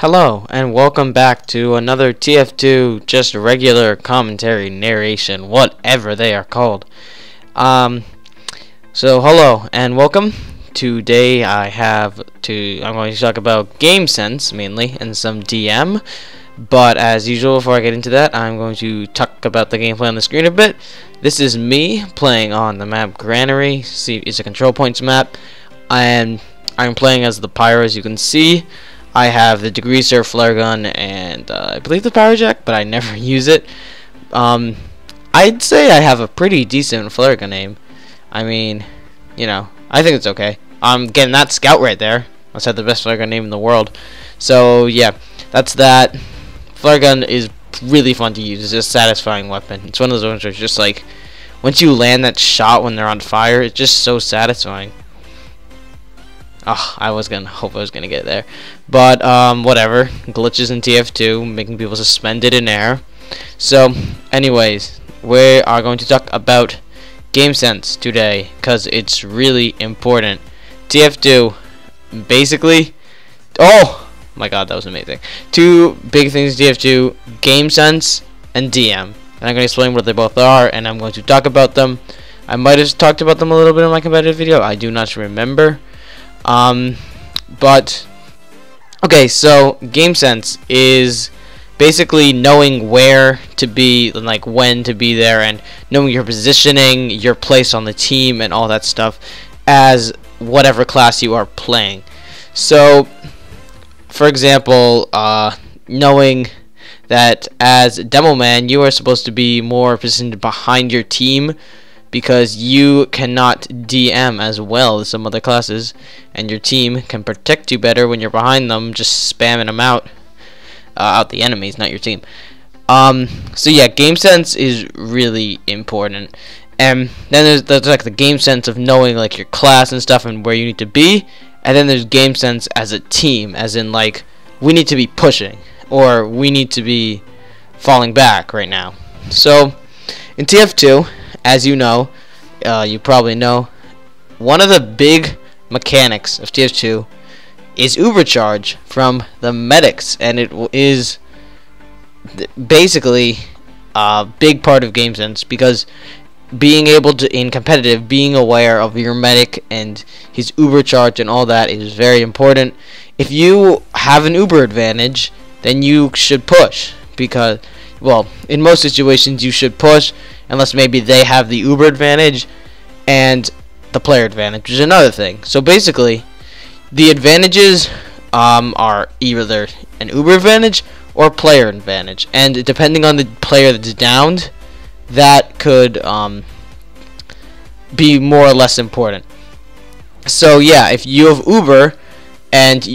Hello, and welcome back to another TF2 just regular commentary, narration, whatever they are called. So hello, and welcome. Today I'm going to talk about game sense, mainly, and some DM. But as usual, before I get into that, I'm going to talk about the gameplay on the screen a bit. This is me playing on the map Granary. See, it's a control points map, and I'm playing as the pyro, as you can see. I have the degreaser, flare gun, and I believe the power jack, but I never use it. I'd say I have a pretty decent flare gun aim. I mean, you know, I think it's okay. I'm getting that scout right there. Must have the best flare gun aim in the world. So yeah, that's that. Flare gun is really fun to use. It's a satisfying weapon. It's one of those ones where it's just like, once you land that shot when they're on fire, it's just so satisfying. Oh, I was gonna get there, but whatever. Glitches in TF2 making people suspended in air. So, anyways, we are going to talk about game sense today because it's really important. TF2, basically. Oh my God, that was amazing. Two big things: TF2, game sense, and DM. And I'm going to explain what they both are, and I'm going to talk about them. I might have talked about them a little bit in my competitive video. I do not remember. But okay, so game sense is basically knowing where to be, like when to be there, and knowing your positioning, your place on the team, and all that stuff as whatever class you are playing. So for example, knowing that as demo man you are supposed to be more positioned behind your team, because you cannot DM as well as some other classes, and your team can protect you better when you're behind them, just spamming them out the enemies, not your team. So yeah, game sense is really important. And then there's like the game sense of knowing like your class and stuff and where you need to be, and then there's game sense as a team, as in like we need to be pushing or we need to be falling back right now. So in TF2, as you know, you probably know, one of the big mechanics of TF2 is Ubercharge from the medics, and it is basically a big part of game sense, because being able to, in competitive, being aware of your medic and his Ubercharge and all that is very important. If you have an Uber advantage, then you should push, because, well, in most situations you should push, unless maybe they have the Uber advantage and the player advantage, which is another thing. So basically, the advantages are either an Uber advantage or player advantage, and depending on the player that's downed, that could be more or less important. So yeah, if you have Uber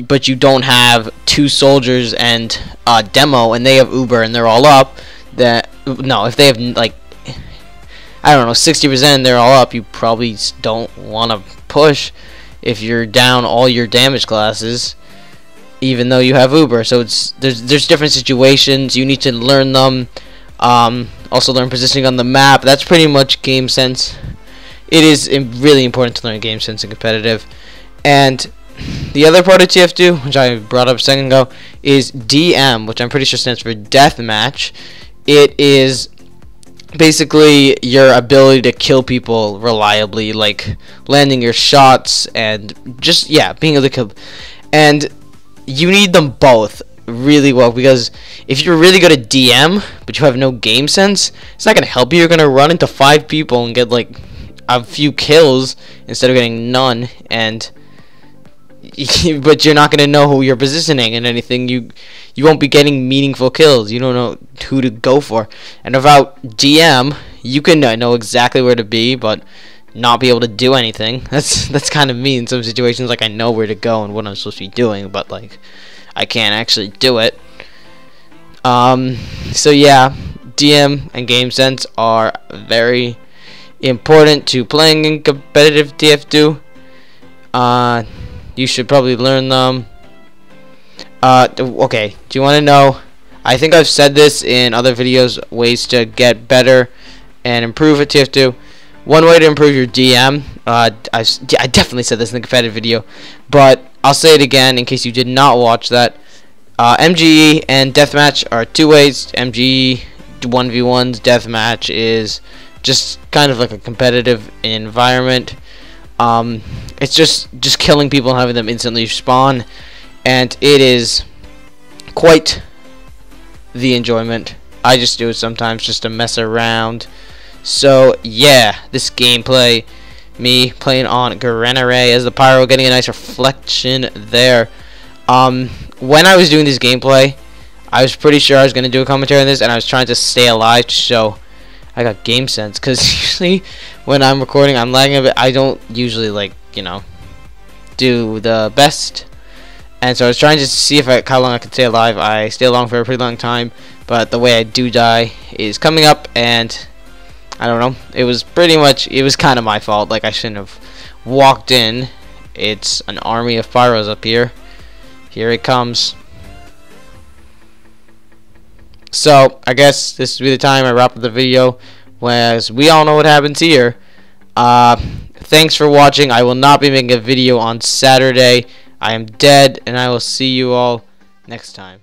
but you don't have two soldiers and demo, and they have Uber and they're all up, if they have like, I don't know, 60% and they're all up, you probably don't want to push if you're down all your damage classes, even though you have Uber. So there's different situations, you need to learn them. Also learn positioning on the map. That's pretty much game sense. It is really important to learn game sense in competitive. And the other part of TF2, which I brought up a second ago, is DM, which I'm pretty sure stands for deathmatch. It is basically your ability to kill people reliably, like landing your shots and just, yeah, being able to kill. And you need them both really well, because if you're really good at DM but you have no game sense, it's not going to help you. You're going to run into 5 people and get like a few kills instead of getting none, and but you're not going to know who you're positioning and anything. You won't be getting meaningful kills. You don't know who to go for. And without DM, you can know exactly where to be, but not be able to do anything. That's kind of me in some situations. Like, I know where to go and what I'm supposed to be doing, but like I can't actually do it. So yeah, DM and game sense are very important to playing in competitive TF2. You should probably learn them. Okay, do you want to know? I think I've said this in other videos, ways to get better and improve at TF2. One way to improve your DM, I definitely said this in the competitive video, but I'll say it again in case you did not watch that. MGE and deathmatch are two ways. MGE 1v1s, deathmatch is just kind of like a competitive environment. It's just killing people and having them instantly spawn, and it is quite the enjoyment. I just do it sometimes just to mess around. So yeah, this gameplay, me playing on Granare as the pyro, getting a nice reflection there. When I was doing this gameplay, I was pretty sure I was gonna do a commentary on this, and I was trying to stay alive to show I got game sense, because usually when I'm recording I'm lagging a bit. I don't usually, like, you know, do the best, and so I was trying to see if how long I could stay alive. I stay along for a pretty long time, but the way I do die is coming up, and I don't know, it was kind of my fault. Like, I shouldn't have walked in. It's an army of pyros up here. Here it comes. So I guess this will be the time I wrap up the video, whereas we all know what happens here. Thanks for watching. I will not be making a video on Saturday. I am dead, and I will see you all next time.